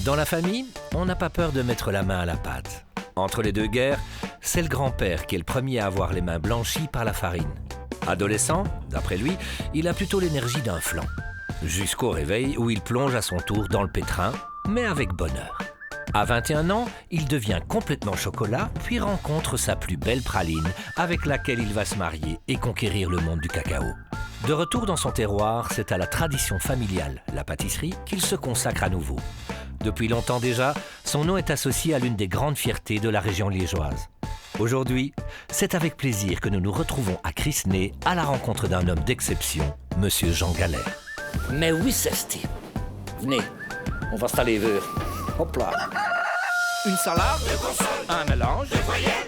Dans la famille, on n'a pas peur de mettre la main à la pâte. Entre les deux guerres, c'est le grand-père qui est le premier à avoir les mains blanchies par la farine. Adolescent, d'après lui, il a plutôt l'énergie d'un flan. Jusqu'au réveil où il plonge à son tour dans le pétrin, mais avec bonheur. À 21 ans, il devient complètement chocolat, puis rencontre sa plus belle praline, avec laquelle il va se marier et conquérir le monde du cacao. De retour dans son terroir, c'est à la tradition familiale, la pâtisserie, qu'il se consacre à nouveau. Depuis longtemps déjà, son nom est associé à l'une des grandes fiertés de la région liégeoise. Aujourd'hui, c'est avec plaisir que nous nous retrouvons à Crisnay à la rencontre d'un homme d'exception, Monsieur Jean Galère. Mais oui, c'est Steve. Venez, on va se les verres. Hop là. Une salade, un mélange,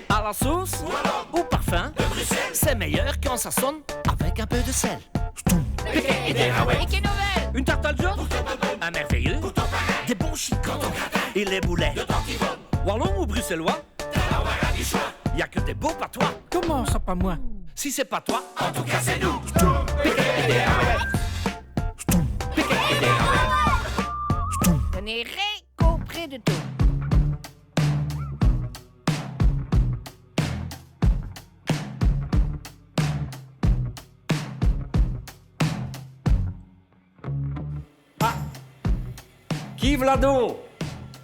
à la sauce ou parfum. C'est meilleur quand ça sonne avec un peu de sel. Une tarte al jaune, un merveilleux, des bons chicots et les boulets. Wallon ou bruxellois, y a que des beaux patois. Comment ça pas moi? Si c'est pas toi, en tout cas c'est nous. Je n'ai rien compris de tout. Qui Vlado?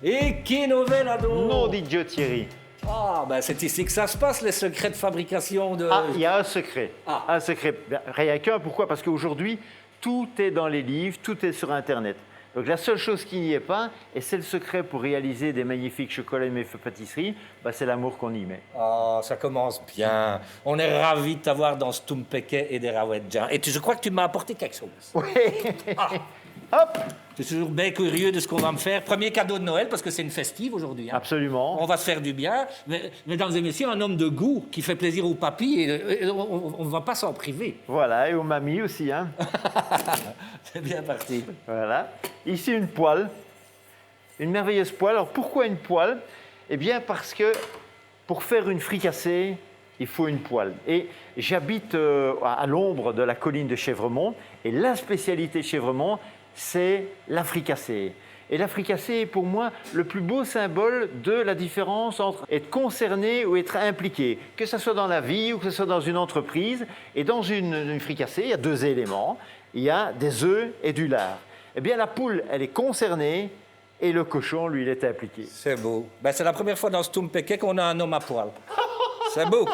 Et qui nouvelle Vlado? Non, dit Dieu Thierry. Ah, ben c'est ici que ça se passe, les secrets de fabrication de... Ah, il y a un secret. Ah. Un secret. Rien qu'un. Pourquoi? Parce qu'aujourd'hui, tout est dans les livres, tout est sur Internet. Donc la seule chose qui n'y est pas, et c'est le secret pour réaliser des magnifiques chocolats et pâtisseries, bah, c'est l'amour qu'on y met. Ah, ça commence bien. On est ravis de t'avoir dans ce Tumpeke et des Rawedjan. Et je crois que tu m'as apporté quelque chose. Oui. Ah. Hop. Je suis toujours bien curieux de ce qu'on va me faire. Premier cadeau de Noël, parce que c'est une festive aujourd'hui. Hein. Absolument. On va se faire du bien. Mesdames et messieurs, un homme de goût qui fait plaisir au papy, et on ne va pas s'en priver. Voilà, et aux mamies aussi. Hein. C'est bien parti. Voilà. Ici, une poêle. Une merveilleuse poêle. Alors, pourquoi une poêle? Eh bien, parce que pour faire une fricassée, il faut une poêle. Et j'habite à l'ombre de la colline de Chèvremont. Et la spécialité de Chèvremont, c'est la fricassée. Et la fricassée est pour moi le plus beau symbole de la différence entre être concerné ou être impliqué. Que ce soit dans la vie ou que ce soit dans une entreprise. Et dans une fricassée, il y a deux éléments. Il y a des œufs et du lard. Eh bien, la poule, elle est concernée et le cochon, lui, il est impliqué. C'est beau. Ben, c'est la première fois dans ce Tumpeke qu'on a un homme à poil. C'est beau.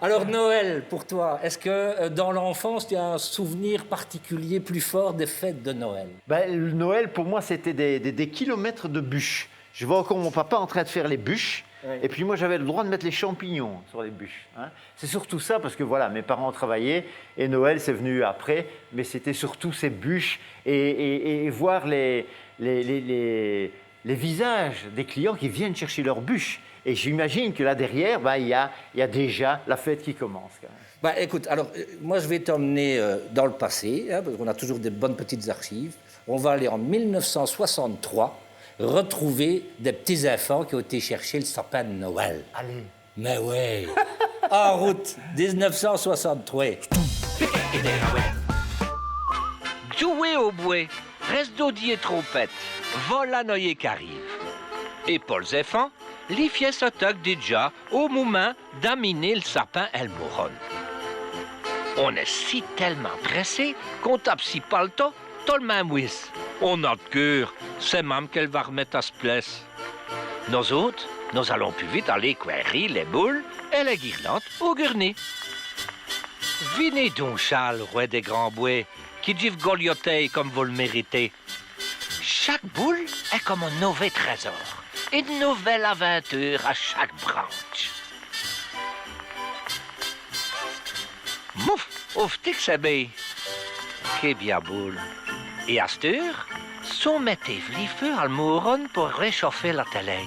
Alors, Noël, pour toi, est-ce que dans l'enfance, tu as un souvenir particulier plus fort des fêtes de Noël? Ben, le Noël, pour moi, c'était des kilomètres de bûches. Je vois encore mon papa en train de faire les bûches. Oui. Et puis moi, j'avais le droit de mettre les champignons sur les bûches. Hein. C'est surtout ça, parce que voilà, mes parents travaillaient et Noël, c'est venu après. Mais c'était surtout ces bûches et voir les visages des clients qui viennent chercher leurs bûches. Et j'imagine que là derrière, ben, il y a déjà la fête qui commence. Quand même. Ben, écoute, alors, moi, je vais t'emmener dans le passé, hein, parce qu'on a toujours des bonnes petites archives. On va aller en 1963, retrouver des petits enfants qui ont été chercher le sapin de Noël. Allez. Mais ouais. En route, 1963. Jouer au bouet, reste d'audier trompette, vol à noyer qu'arrive. Et Paul Zéphant, les fiers s'attaquent déjà au moment d'aminer le sapin El Mouron. On est si tellement pressé qu'on tape si pas le temps, tout le même whiz. On a de cœur, c'est même qu'elle va remettre à se place. Nous autres, nous allons plus vite aller quérir les boules et les guirlandes au gurney. Venez donc, Charles, roi des grands bois, qui dit golioter comme vous le méritez. Chaque boule est comme un nouveau trésor. Une nouvelle aventure à chaque branche. Mouf, ouf, tic c'est bien. Qu'est bien boule. Et à cette heure, soumettez les feux à le mouron pour réchauffer la télé.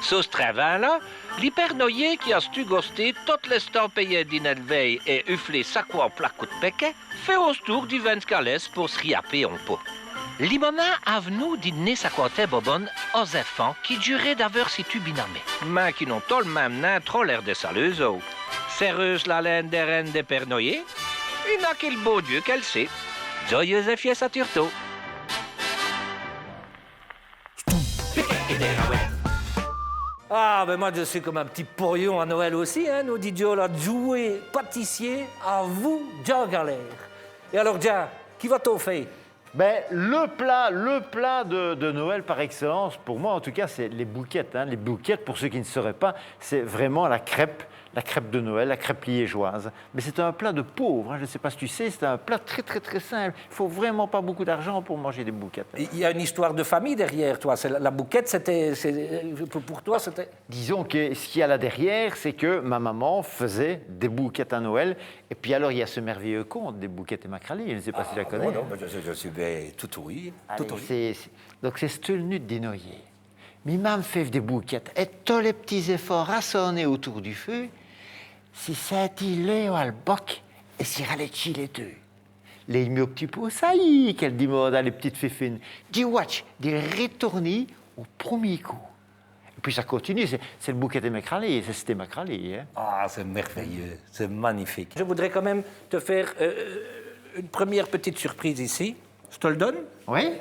Sous ce travail-là, l'hypernoyé qui a stu gosté toutes les temps payées d'une veille et uflé sa quoi en plat coup de péquet, fait au tour du vin scalès pour se riaper en pot. Les moments avenou dîner sa quantité bobonne aux enfants qui duraient d'avoir si tu binamé. Mais qui n'ont tout le même nain trop l'air des saleuses. Serreuse la laine des reines des pères noyés, il n'a qu'il beau Dieu qu'elle sait. Joyeuse et fiesse à Turtot. Ah, ben moi, je suis comme un petit pourrion à Noël aussi, hein, nous, Didio, là, jouer pâtissier à vous, Jean Galère. Et alors, Jean, qui va t'offrir? Ben, le plat de Noël par excellence, pour moi en tout cas, c'est les bouquettes. Hein. Les bouquettes, pour ceux qui ne sauraient pas, c'est vraiment la crêpe de Noël, la crêpe liégeoise. Mais c'est un plat de pauvre, hein. Je ne sais pas si tu sais, c'est un plat très très très simple. Il ne faut vraiment pas beaucoup d'argent pour manger des bouquettes. Il y a une histoire de famille derrière toi. La bouquette, pour toi, c'était... Disons que ce qu'il y a là derrière, c'est que ma maman faisait des bouquettes à Noël. Et puis alors, il y a ce merveilleux conte des bouquettes et macralées. Je ne sais pas si tu la connais. Non, je suis tout oui. Allez, donc c'est Stulnut des Noyers. Mi maman fait des bouquettes et tous les petits efforts rassemblés autour du feu, si c'est-il au alboc et si ralechi les deux. Les mieux petits pots, ça y est, qu'elle dit dans les petites féfines. Dis watch, dis retourner au premier coup. Et puis ça continue, c'est le bouquet des macralées, c'est c'était macralées. Hein. Ah, c'est merveilleux, c'est magnifique. Je voudrais quand même te faire une première petite surprise ici. Je te le donne? Oui.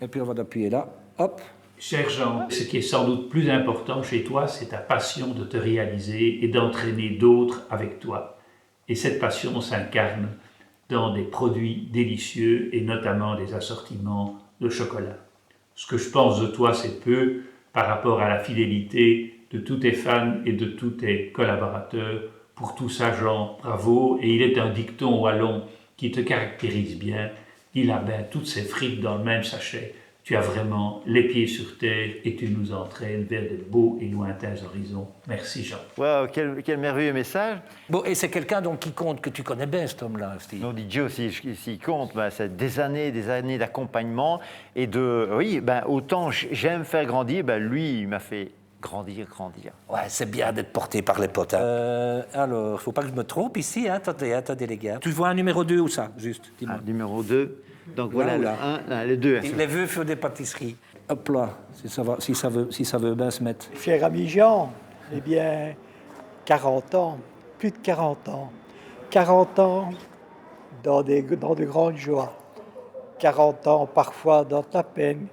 Et puis on va appuyer là. Hop. Cher Jean, ce qui est sans doute plus important chez toi, c'est ta passion de te réaliser et d'entraîner d'autres avec toi. Et cette passion s'incarne dans des produits délicieux et notamment des assortiments de chocolat. Ce que je pense de toi, c'est peu par rapport à la fidélité de tous tes fans et de tous tes collaborateurs. Pour tout ça, Jean, bravo. Et il est un dicton wallon qui te caractérise bien. Il a bien toutes ses frites dans le même sachet. Tu as vraiment les pieds sur terre et tu nous entraînes vers de beaux et lointains horizons. Merci, Jean. Wow, quel merveilleux message. Bon, et c'est quelqu'un donc qui compte, que tu connais bien, cet homme-là, Steve. Non, Didio, s'il compte, ben, c'est des années d'accompagnement. Et oui, ben, autant j'aime faire grandir, ben, lui, il m'a fait grandir. Ouais, c'est bien d'être porté par les potes. Hein. Alors, faut pas que je me trompe ici, hein. Attendez, les gars. Tu vois un numéro 2 ou ça, juste, dis-moi. Numéro 2. Donc voilà, Là. le 2. Et les vœux font des pâtisseries. Hop là, si ça veut bien se mettre. Cher ami Jean, eh bien, 40 ans, plus de 40 ans. 40 ans dans de grandes joies. 40 ans parfois dans la peine.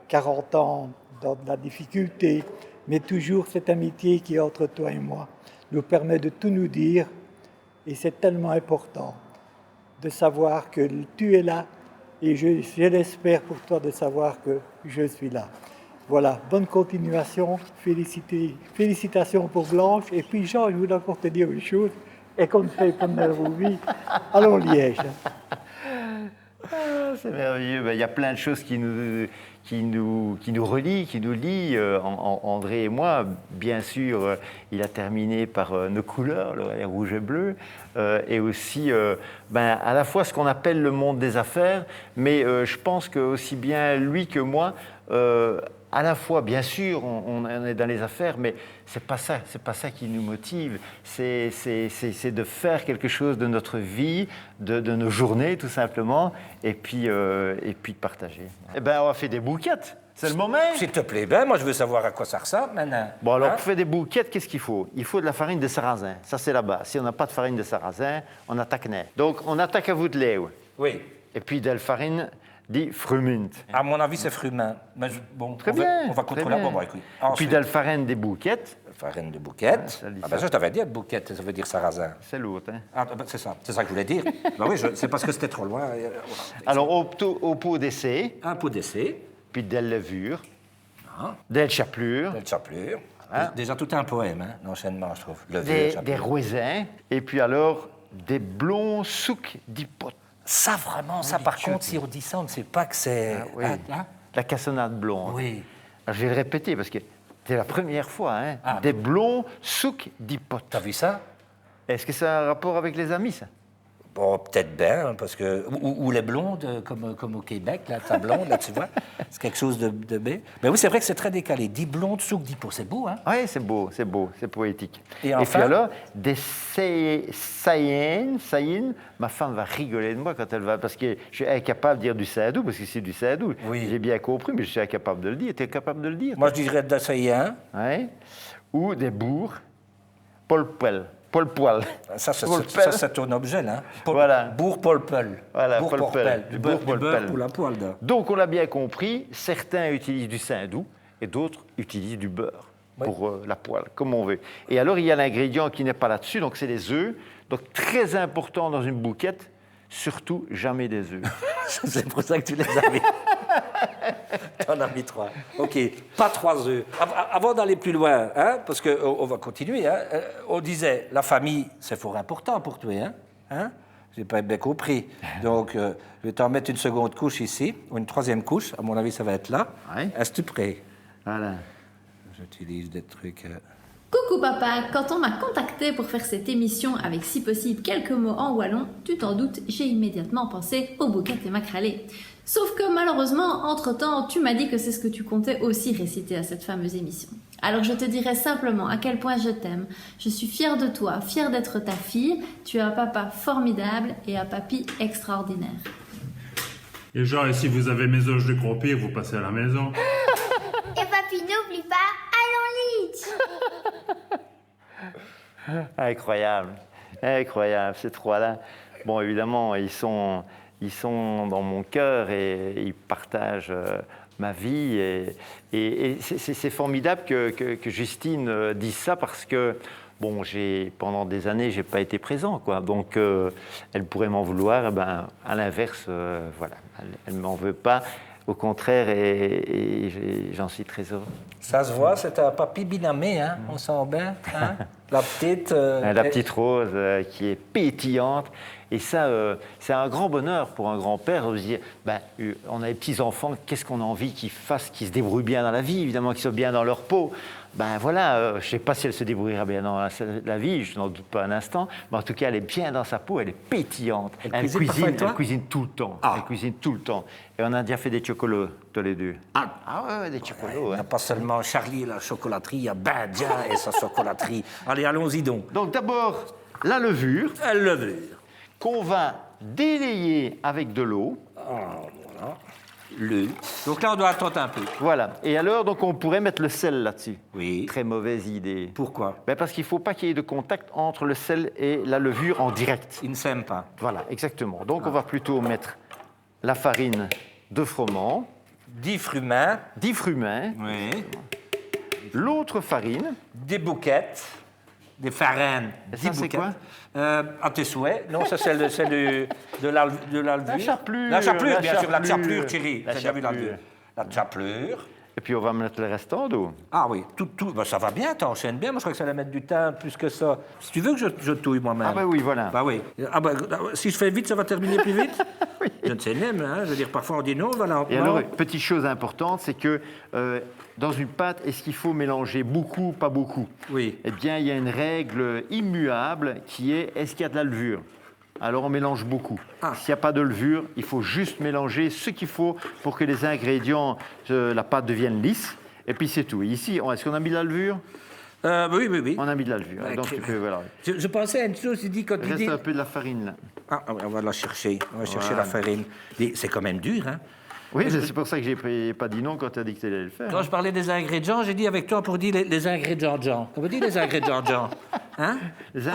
40 ans dans de la difficulté. Mais toujours cette amitié qui est entre toi et moi nous permet de tout nous dire. Et c'est tellement important de savoir que tu es là. Et je l'espère pour toi de savoir que je suis là. Voilà, bonne continuation, félicitations pour Blanche. Et puis Jean, je voulais encore te dire une chose, et qu'on fait comme dans vos vies, allons Liège. Ah, c'est merveilleux. Ben, y a plein de choses qui nous relient, qui nous lient. André et moi, bien sûr, il a terminé par nos couleurs, les rouge et bleu, et aussi à la fois ce qu'on appelle le monde des affaires, mais je pense que aussi bien lui que moi, à la fois, bien sûr, on est dans les affaires, mais c'est pas ça qui nous motive. C'est de faire quelque chose de notre vie, de nos journées, tout simplement, et puis de partager. Eh ben, on va faire des bouquettes. C'est le moment. S'il te plaît, ben, moi je veux savoir à quoi ça ressemble maintenant. Bon, alors pour faire des bouquettes, qu'est-ce qu'il faut? Il faut de la farine de sarrasin. Ça, c'est la base. Si on n'a pas de farine de sarrasin, on attaque net. Donc, on attaque à vous de lait. Oui. Et puis de la farine dit frumint. À mon avis, c'est frumin. Mais bon, Très bien. On va contrôler. Bon, bah, écoute. Et puis de la farine des bouquettes. Farine de bouquette. ça dit Ah ben ça, je t'avais dit, bouquette, ça veut dire sarrasin. C'est l'autre. Hein. Ah, ben, c'est ça que je voulais dire. Ben oui, c'est parce que c'était trop loin. Alors, au pot d'essai, un pot d'essai. puis de la levure, de la chapelure, Belle chapelure. Hein? Déjà tout un poème, hein, l'enchaînement, je trouve. des raisins, et puis alors des blonds souks d'hypote. Ça, vraiment, ça, par contre, si on dit ça, on ne sait pas que c'est... Oui. La cassonade blonde. Oui. Alors, je vais le répéter parce que c'est la première fois. Hein. Ah. Des blonds souks d'hypote. T'as vu ça? Est-ce que ça a un rapport avec les amis, ça? Bon, peut-être bien, parce que... Ou les blondes, comme au Québec, là, ta blonde, là, tu vois. C'est quelque chose de B. Mais oui, c'est vrai que c'est très décalé. 10 blondes, souk, 10 pots. C'est beau, hein? Oui, c'est beau, c'est poétique. Et enfin? Puis alors, des saïnes, ma femme va rigoler de moi quand elle va... Parce que je suis incapable de dire du saïdou, parce que c'est du saïdou. Oui. J'ai bien compris, mais je suis incapable de le dire. Tu es capable de le dire? Moi, je dirais d'assaillant. Oui. Ou des bourgs, polpoil. Ça, c'est ton objet, là. Voilà. Bourg polpel. Voilà, Bourg polpel. polpel. Du beurre Polpel. pour la poêle, là. Donc, on l'a bien compris, certains utilisent du saindoux et d'autres utilisent du beurre. pour la poêle, comme on veut. Et alors, il y a l'ingrédient qui n'est pas là-dessus, donc c'est les œufs. Donc, très important dans une bouquette, surtout jamais des œufs. C'est pour ça que tu les as mis. T'en as mis 3. OK, pas 3 œufs. Avant d'aller plus loin, hein, parce qu'on va continuer, hein, on disait, la famille, c'est fort important pour toi. Hein? J'ai pas bien compris. Donc, je vais t'en mettre une seconde couche ici, ou une troisième couche. À mon avis, ça va être là. Ouais. Est-ce prêt? Voilà. J'utilise des trucs... Coucou papa, quand on m'a contacté pour faire cette émission avec si possible quelques mots en wallon, tu t'en doutes, j'ai immédiatement pensé aux bouquettes et macralées. Sauf que malheureusement, entre-temps, tu m'as dit que c'est ce que tu comptais aussi réciter à cette fameuse émission. Alors je te dirai simplement à quel point je t'aime. Je suis fière de toi, fière d'être ta fille. Tu as un papa formidable et un papy extraordinaire. Et genre, et si vous avez mes œufs de croupir, vous passez à la maison. Et papy, n'oublie pas, allons Leeds. Incroyable, incroyable, ces trois-là. Bon, évidemment, ils sont dans mon cœur et ils partagent ma vie. Et c'est formidable que Justine dise ça parce que, bon, pendant des années, je n'ai pas été présent, quoi. Donc, elle pourrait m'en vouloir. Eh ben, à l'inverse, voilà, elle ne m'en veut pas. Au contraire, et j'en suis très heureux. Ça se voit, c'est un papy binamé, hein, on sent bien. Hein? La petite Rose qui est pétillante. Et ça, c'est un grand bonheur pour un grand-père de se dire, on a des petits-enfants, qu'est-ce qu'on a envie qu'ils fassent, qu'ils se débrouillent bien dans la vie, évidemment, qu'ils soient bien dans leur peau. Je ne sais pas si elle se débrouillera bien dans la vie, je n'en doute pas un instant, mais en tout cas, elle est bien dans sa peau, elle est pétillante. Elle cuisine tout le temps. Elle cuisine tout le temps. Et on a déjà fait des chocolats, tous les deux. Ouais, des chocolats. Il n'y a pas seulement Charlie et la chocolaterie, il y a Badia et sa chocolaterie. Allez, allons-y donc. Donc d'abord, la levure. Qu'on va délayer avec de l'eau. Voilà. Donc là, on doit attendre un peu. Voilà. Et alors, donc, on pourrait mettre le sel là-dessus. Oui. Très mauvaise idée. Pourquoi? Parce qu'il ne faut pas qu'il y ait de contact entre le sel et la levure en direct. Ils ne s'aiment pas. Voilà, exactement. Donc, on va plutôt mettre la farine de froment. 10 frumins. Oui. L'autre farine. Des bouquettes. Des farines. Et ça, c'est quoi? À tes souhaits. Non, ça, c'est de la levure. La chapelure. La chapelure, bien sûr. La chapelure, Thierry. La chapelure. La chapelure. Et puis, on va mettre le restant d'eau. Ah oui, tout. Ça va bien, t'enchaînes bien. Moi, je crois que ça va mettre du temps plus que ça. Si tu veux que je touille moi-même. Oui, voilà. Oui. Si je fais vite, ça va terminer plus vite. Oui. Je ne sais même, hein. Je veux dire, parfois on dit non, voilà. Et alors, petite chose importante, c'est que dans une pâte, est-ce qu'il faut mélanger beaucoup, pas beaucoup? Oui. Eh bien, il y a une règle immuable qui est, est-ce qu'il y a de la levure? Alors, on mélange beaucoup. S'il n'y a pas de levure, il faut juste mélanger ce qu'il faut pour que les ingrédients, la pâte devienne lisse. Et puis, c'est tout. Et ici, est-ce qu'on a mis de la levure? Oui. On a mis de la levure. Donc, tu peux, voilà. Je pensais à une chose, il dit quand il reste un peu de la farine, là. On va la chercher. On va chercher la farine. C'est quand même dur, hein? Oui, c'est pour ça que j'ai pas dit non quand tu as dit que tu allais le faire. Quand je parlais des ingrédients, j'ai dit avec toi pour dire les ingrédients Jean. Comment dit les ingrédients Jean? Hein? Les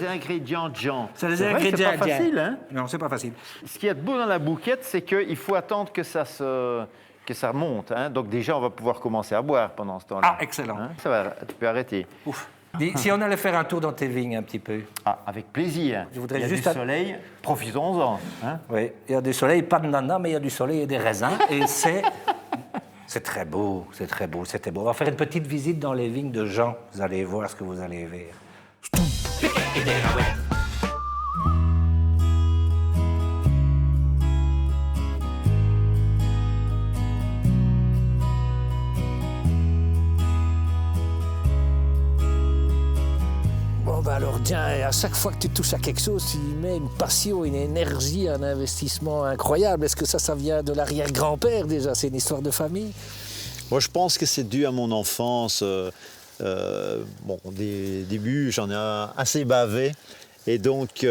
ingrédients Jean. C'est les ingrédients. C'est pas facile, hein? Non, c'est pas facile. Ce qui est beau dans la bouquette, c'est qu'il faut attendre que ça monte. Hein? Donc déjà, on va pouvoir commencer à boire pendant ce temps-là. Excellent. Hein? Ça va, tu peux arrêter. Ouf. Si on allait faire un tour dans tes vignes un petit peu. Avec plaisir. Je voudrais il y a juste du soleil, profitons-en. Hein? Oui, il y a du soleil, pas de nana, mais il y a du soleil et des raisins. Et c'est très beau, c'était beau. On va faire une petite visite dans les vignes de Jean. Vous allez voir ce que vous allez voir. Alors, tiens, à chaque fois que tu touches à quelque chose, tu y mets une passion, une énergie, un investissement incroyable. Est-ce que ça vient de l'arrière-grand-père déjà? C'est une histoire de famille? Moi, je pense que c'est dû à mon enfance. Des débuts, j'en ai assez bavé. Et donc...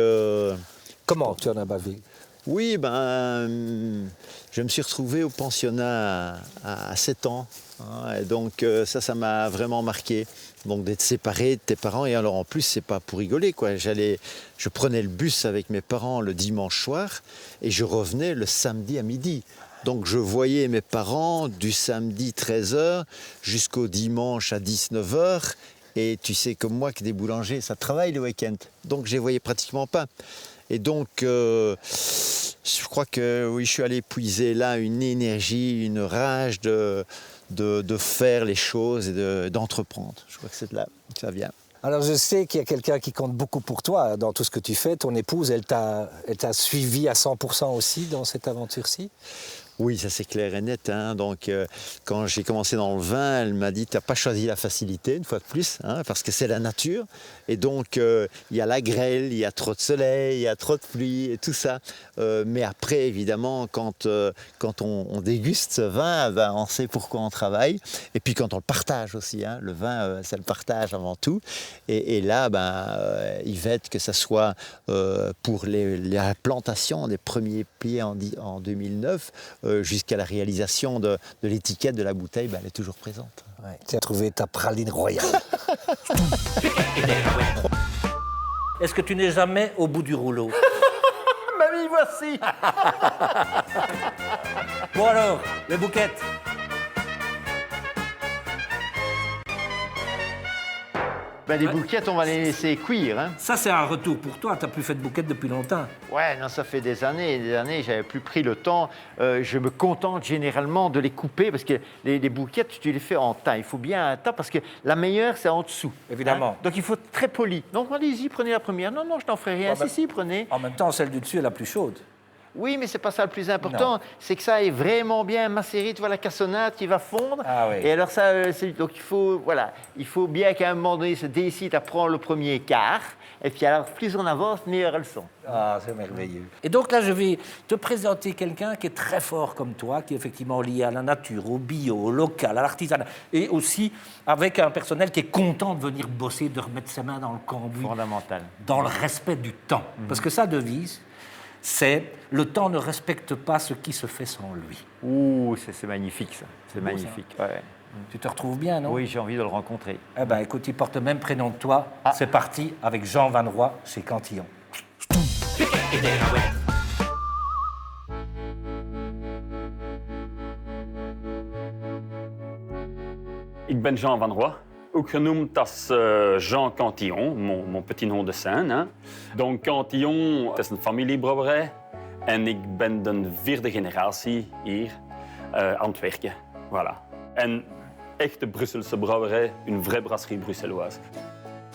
Comment tu en as bavé? Oui, je me suis retrouvé au pensionnat à 7 ans. Hein, et donc, ça m'a vraiment marqué. Donc d'être séparé de tes parents, et alors en plus c'est pas pour rigoler quoi. Je prenais le bus avec mes parents le dimanche soir et je revenais le samedi à midi. Donc je voyais mes parents du samedi 13h jusqu'au dimanche à 19h. Et tu sais comme moi que des boulangers, ça travaille le week-end. Donc je les voyais pratiquement pas. Et donc je crois que oui, je suis allé puiser là une énergie, une rage de faire les choses et d'entreprendre. Je crois que c'est de là que ça vient. Alors je sais qu'il y a quelqu'un qui compte beaucoup pour toi dans tout ce que tu fais. Ton épouse, elle t'a suivi à 100% aussi dans cette aventure-ci? Oui, ça c'est clair et net. Hein. Donc, quand j'ai commencé dans le vin, elle m'a dit « t'as pas choisi la facilité, une fois de plus, hein, parce que c'est la nature. Et donc, il y a la grêle, il y a trop de soleil, il y a trop de pluie et tout ça. Mais après, évidemment, quand on déguste ce vin, ben, on sait pourquoi on travaille. Et puis quand on le partage aussi, hein, le vin, c'est le partage avant tout. Et là, Yvette, que ce soit pour la plantation des premiers pieds en 2009, jusqu'à la réalisation de l'étiquette de la bouteille, elle est toujours présente. Ouais. Tu as trouvé ta praline royale. Est-ce que tu n'es jamais au bout du rouleau? Mamie, voici. Bon alors, les bouquettes. Les bouquettes, on va les laisser cuire. Hein. Ça, c'est un retour pour toi. Tu n'as plus fait de bouquettes depuis longtemps. Ouais, non, ça fait des années, j'avais plus pris le temps. Je me contente généralement de les couper parce que les bouquettes, tu les fais en tas. Il faut bien un tas parce que la meilleure, c'est en dessous. Évidemment. Hein. Donc il faut être très poli. Donc allez-y, prenez la première. Non, je n'en ferai rien. Si, prenez. En même temps, celle du dessus est la plus chaude. Oui, mais c'est pas ça le plus important. C'est que ça est vraiment bien macéré. Tu vois la cassonade qui va fondre. Ah oui. Et alors ça, donc il faut bien qu'à un moment donné se décide à prendre le premier quart. Et puis alors, plus on avance, meilleures elles sont. Ah, c'est merveilleux. Et donc là, je vais te présenter quelqu'un qui est très fort comme toi, qui est effectivement lié à la nature, au bio, au local, à l'artisanat, et aussi avec un personnel qui est content de venir bosser, de remettre ses mains dans le cambouis. Fondamental. Dans le respect du temps. Parce que sa devise, c'est « le temps ne respecte pas ce qui se fait sans lui ». Ouh, c'est magnifique ça. C'est magnifique. Ouais. Tu te retrouves bien, non? Oui, j'ai envie de le rencontrer. Eh bien, écoute, il porte le même prénom que toi. C'est parti avec Jean Van Roy chez Cantillon. Ik ben Jean Van Roy, ook genoemd als Jean Cantillon, mon petit nom de scène. Hè. Donc Cantillon, het is een familiebrouwerij en ik ben de 4e generatie hier aan het werken. Voilà. En echte Brusselse brouwerij, une vraie brasserie bruxelloise.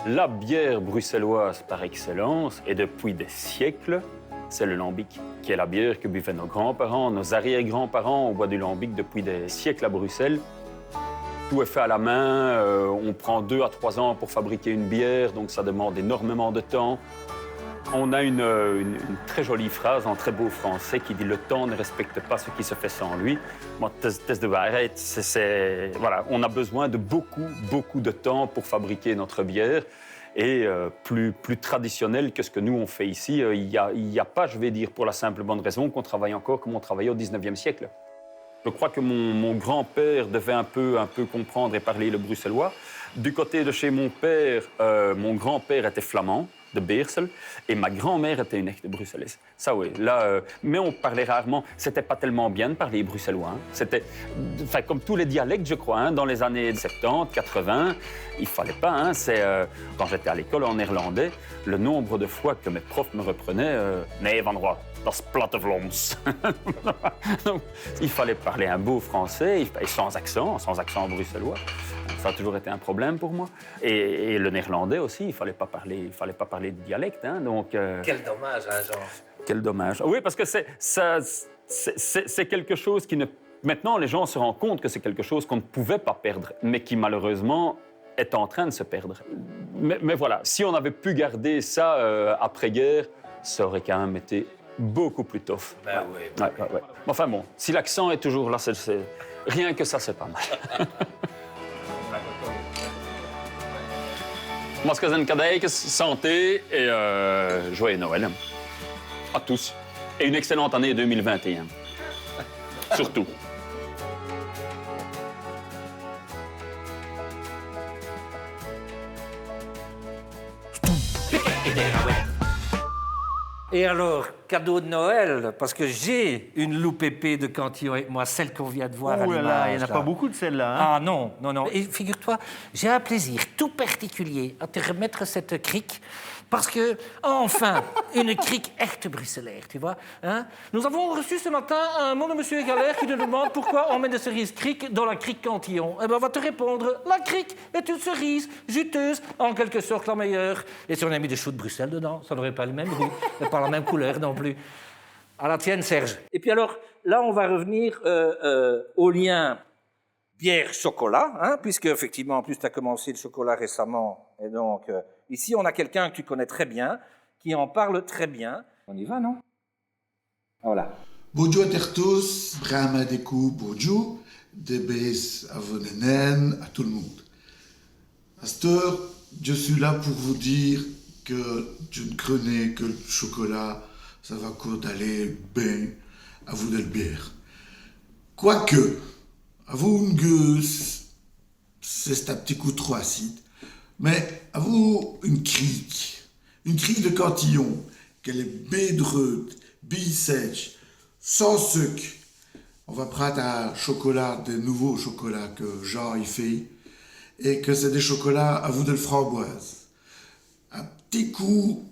La bière bruxelloise par excellence, et depuis des siècles, c'est le lambic, qui est la bière que buvaient nos grands-parents, nos arrière-grands-parents. On boit du lambic depuis des siècles à Bruxelles. Tout est fait à la main, on prend 2 à 3 ans pour fabriquer une bière, donc ça demande énormément de temps. On a une très jolie phrase en très beau français qui dit « Le temps ne respecte pas ce qui se fait sans lui ». Moi, c'est de waarheid. Voilà, on a besoin de beaucoup de temps pour fabriquer notre bière. Et plus traditionnel que ce que nous on fait ici, il y a pas, je vais dire, pour la simple bonne raison qu'on travaille encore comme on travaillait au 19e siècle. Je crois que mon grand-père devait un peu comprendre et parler le bruxellois. Du côté de chez mon père, mon grand-père était flamand, de Beersel, et ma grand-mère était une echte bruxelloise. Ça oui, là, mais on parlait rarement. C'était pas tellement bien de parler bruxellois. Hein. C'était, enfin, comme tous les dialectes, je crois, hein, dans les années 70, 80, il fallait pas. Hein, quand j'étais à l'école en néerlandais, le nombre de fois que mes profs me reprenaient « Nee, Van Roy, dat is platte Vlaams ». Donc, il fallait parler un beau français, et sans accent bruxellois. Ça a toujours été un problème pour moi. Et le néerlandais aussi, il fallait pas parler de dialecte. Hein, donc, Quel dommage, hein, Jean. Quel dommage. Oui, parce que c'est quelque chose qui ne... Maintenant, les gens se rendent compte que c'est quelque chose qu'on ne pouvait pas perdre, mais qui malheureusement est en train de se perdre. Mais voilà, si on avait pu garder ça après-guerre, ça aurait quand même été beaucoup plus tough. Ben oui. Ouais. Enfin bon, si l'accent est toujours là, rien que ça, c'est pas mal. Mascazen Kadekes, santé et joyeux Noël à tous. Et une excellente année 2021. Surtout. Et alors, cadeau de Noël, parce que j'ai une loupe épée de Cantillon avec moi, celle qu'on vient de voir à Oh là là, il n'y en a l'image. pas beaucoup de celles-là. Hein. Ah non, non, non. Et figure-toi, j'ai un plaisir tout particulier à te remettre cette crique, parce que, enfin, une crique echt bruxellaire, tu vois. Hein? Nous avons reçu ce matin un mot de M. Egalère qui nous demande pourquoi on met des cerises crique dans la crique Cantillon. Eh bien, on va te répondre, la crique est une cerise juteuse, en quelque sorte la meilleure. Et si on a mis des choux de Bruxelles dedans, ça n'aurait pas le même goût, et pas la même couleur non plus. À la tienne, Serge. Et puis alors, là, on va revenir au lien bière-chocolat, hein, puisque, effectivement, en plus, tu as commencé le chocolat récemment. Et donc, ici, on a quelqu'un que tu connais très bien, qui en parle très bien. On y va, non? Voilà. Bonjour à tous, Brahma Deku, bonjour, Debes à Vonenen, à tout le monde. À cette heure, je suis là pour vous dire que je ne connais que le chocolat, ça va encore d'aller bien à vous de la bière. Quoique, à vous une gueuse, c'est un petit coup trop acide, mais à vous une crique de Cantillon, qu'elle est bédreuse, bi-sèche, sans sucre. On va prendre un chocolat, des nouveaux chocolats que Jean y fait, et que c'est des chocolats à vous de framboise. Un petit coup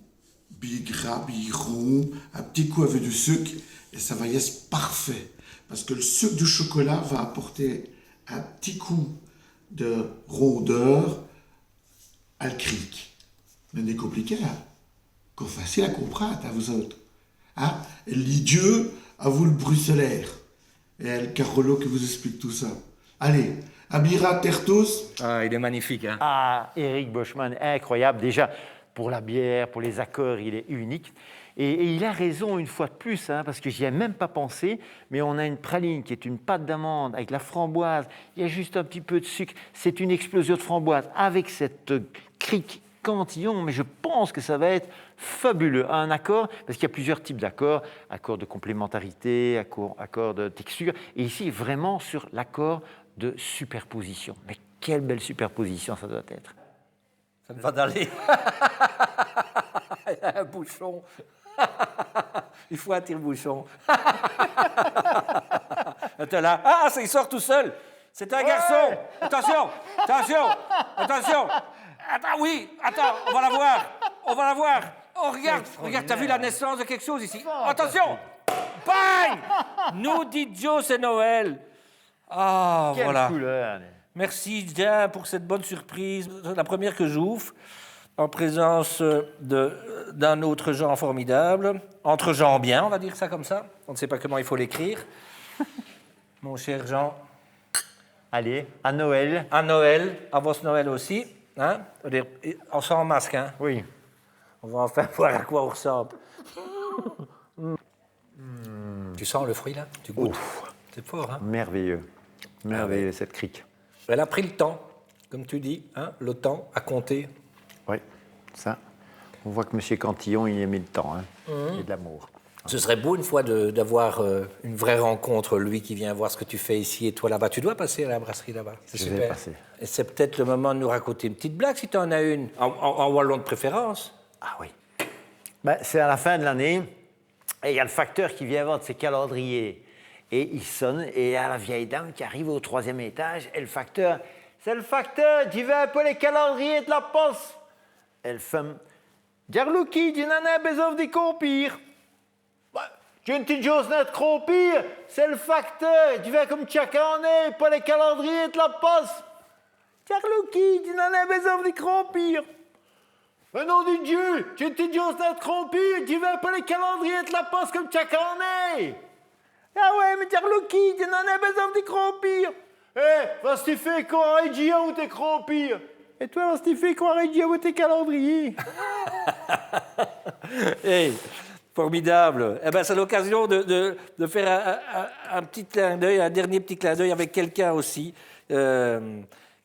bi-gras, bi-rond, un petit coup avec du sucre, et ça va être parfait. Parce que le sucre du chocolat va apporter un petit coup de rondeur à le cric. Mais n'est compliqué, hein? Qu'on facile à comprendre à vous autres. Hein? Et l'idiot à vous le bruxellaire. Et le Carolo qui vous explique tout ça. Allez, Abira Tertos. Ah, il est magnifique, hein? Ah, Eric Boschman, incroyable. Déjà, pour la bière, pour les accords, il est unique. Et il a raison une fois de plus, hein, parce que j'y ai même pas pensé, mais on a une praline qui est une pâte d'amande avec la framboise, il y a juste un petit peu de sucre, c'est une explosion de framboise avec cette crique Cantillon, mais je pense que ça va être fabuleux. Un accord, parce qu'il y a plusieurs types d'accords, accord de complémentarité, accord de texture, et ici vraiment sur l'accord de superposition. Mais quelle belle superposition ça doit être. Ça me va d'aller. Il y a un bouchon. Il faut un tire-bouchon. Attends là. Ah, ça, il sort tout seul. C'est un garçon. Attention, attention, attention. Attends, oui, attends, on va la voir. On va la voir. Oh, regarde, regarde, t'as vu la naissance de quelque chose ici? Attention. Bang! Nous dit Joe, c'est Noël. Ah, Quelle voilà. couleur. Merci, Jean, pour cette bonne surprise. C'est la première que j'ouvre, en présence d'un autre Jean formidable. Entre Jean bien, on va dire ça comme ça. On ne sait pas comment il faut l'écrire. Mon cher Jean. Allez, à Noël. À Noël, avant ce Noël aussi. Hein? On s'en masque, hein? Oui. On va enfin voir à quoi on ressemble. Tu sens le fruit, là? Tu goûtes? C'est fort, hein? Merveilleux. Merveilleux, cette crique. Elle a pris le temps, comme tu dis, hein? Le temps à compter. Oui, ça. On voit que M. Cantillon, il a mis le temps, hein, et de l'amour. Ce serait beau une fois d'avoir une vraie rencontre, lui qui vient voir ce que tu fais ici et toi là-bas. Tu dois passer à la brasserie là-bas. C'est Je super. vais passer. Et c'est peut-être le moment de nous raconter une petite blague si tu en as une, en wallon de préférence. Ah oui. Ben, c'est à la fin de l'année, et il y a le facteur qui vient vendre ses calendriers. Et il sonne, et il y a la vieille dame qui arrive au 3e étage, et le facteur, c'est le facteur, tu veux un peu les calendriers de la poste? Elle femme, Jarlouki, tu n'en as besoin de compire. J'ai une petite chose de compire, c'est le facteur, tu veux comme chacun en est, pas les calendriers de la poste. Jarlouki, tu n'en as besoin de compire. Mais nom de Dieu, j'ai une petite chose de compire, tu veux pas les calendriers de la poste comme chacun en est. Ah ouais, mais Jarlouki, tu n'en as besoin de crompir. Eh, vas-tu tu fais quoi, Régia, ou t'es crompir? Et toi, vas-tu tu fais quoi, Régia, ou tes calendriers? Hey, formidable. Eh ben, c'est l'occasion de faire un petit clin d'œil, un dernier petit clin d'œil avec quelqu'un aussi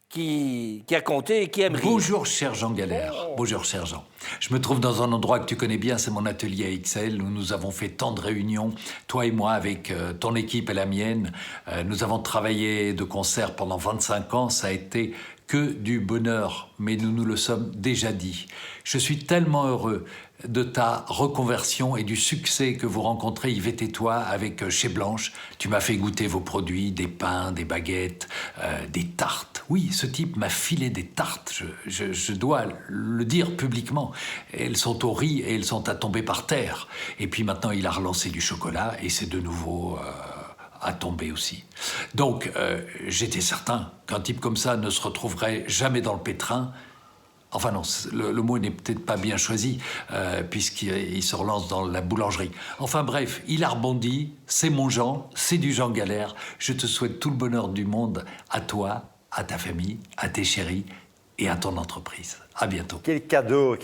qui a compté et qui aime rire. Bonjour, cher Jean Galère. Bonjour, cher Jean. Je me trouve dans un endroit que tu connais bien, c'est mon atelier à Ixelles, où nous avons fait tant de réunions, toi et moi, avec ton équipe et la mienne. Nous avons travaillé de concert pendant 25 ans. Ça a été que du bonheur, mais nous nous le sommes déjà dit. Je suis tellement heureux de ta reconversion et du succès que vous rencontrez, Yvette et toi, avec Chez Blanche. Tu m'as fait goûter vos produits, des pains, des baguettes, des tartes. Oui, ce type m'a filé des tartes, je dois le dire publiquement. Elles sont au riz et elles sont à tomber par terre. Et puis maintenant, il a relancé du chocolat et c'est de nouveau à tomber aussi. Donc, j'étais certain qu'un type comme ça ne se retrouverait jamais dans le pétrin. Enfin non, le mot n'est peut-être pas bien choisi, puisqu'il se relance dans la boulangerie. Enfin bref, il a rebondi, c'est mon Jean, c'est du Jean Galère. Je te souhaite tout le bonheur du monde à toi, à ta famille, à tes chéris et à ton entreprise. À bientôt. Quel cadeau,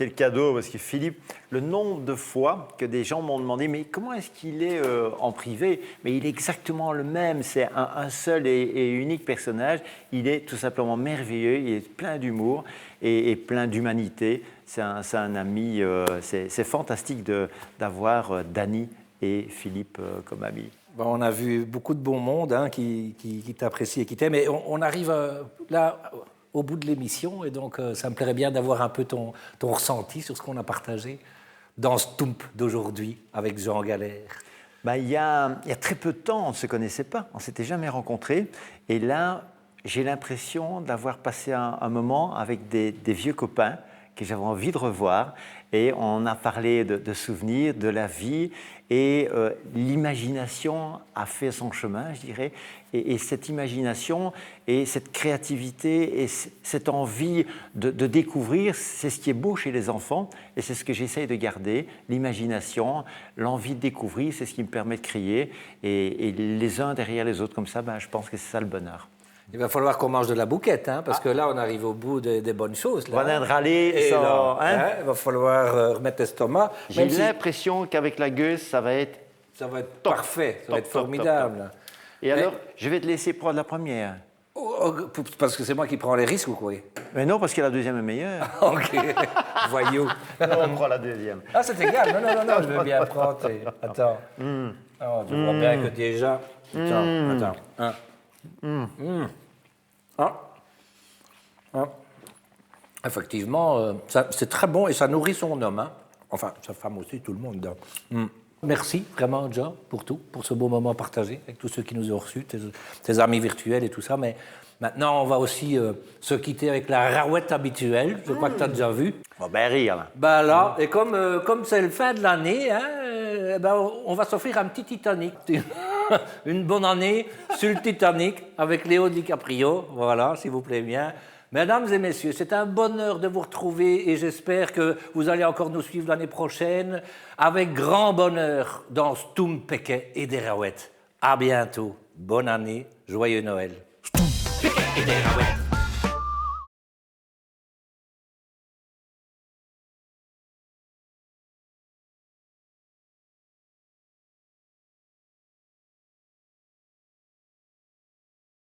parce que Philippe, le nombre de fois que des gens m'ont demandé « mais comment est-ce qu'il est en privé ?» Mais il est exactement le même, c'est un seul et unique personnage. Il est tout simplement merveilleux, il est plein d'humour et plein d'humanité. C'est un ami, c'est fantastique d'avoir Dany et Philippe comme amis. Bon, on a vu beaucoup de bon monde qui t'apprécie et qui t'aime, et on arrive là au bout de l'émission, et donc ça me plairait bien d'avoir un peu ton ressenti sur ce qu'on a partagé dans Stump d'aujourd'hui avec Jean Galère. Il y a très peu de temps, on ne se connaissait pas, on ne s'était jamais rencontrés, et là, j'ai l'impression d'avoir passé un moment avec des vieux copains que j'avais envie de revoir, et on a parlé de souvenirs, de la vie, et l'imagination a fait son chemin, je dirais, et cette imagination et cette créativité et cette envie de découvrir, c'est ce qui est beau chez les enfants, et c'est ce que j'essaye de garder, l'imagination, l'envie de découvrir, c'est ce qui me permet de créer, et les uns derrière les autres comme ça, je pense que c'est ça le bonheur. Il va falloir qu'on mange de la bouquette, parce que là, on arrive au bout des bonnes choses. Là, on va râler sans... il va falloir remettre l'estomac. J'ai l'impression qu'avec la gueuse, ça va être parfait, ça va être formidable. Top. Et alors, je vais te laisser prendre la première. Parce que c'est moi qui prends les risques ou quoi? Mais non, parce que la deuxième est meilleure. Ok, voyou. Non, on prend la deuxième. Ah, c'est égal. Non, je veux bien prendre. Attends. Tu vois bien que déjà... Attends. Effectivement, c'est très bon et ça nourrit son homme. Enfin, sa femme aussi, tout le monde. Merci vraiment, John, pour tout, pour ce beau moment partagé avec tous ceux qui nous ont reçus, tes amis virtuels et tout ça. Mais maintenant, on va aussi se quitter avec la raouette habituelle. Je crois que tu as déjà vu. On va rire, là. Là, et comme c'est le fin de l'année, on va s'offrir un petit Titanic. Une bonne année sur le Titanic avec Léo DiCaprio. Voilà, s'il vous plaît bien. Mesdames et messieurs, c'est un bonheur de vous retrouver et j'espère que vous allez encore nous suivre l'année prochaine avec grand bonheur dans Stump Peke et des Raouettes. À bientôt. Bonne année, joyeux Noël.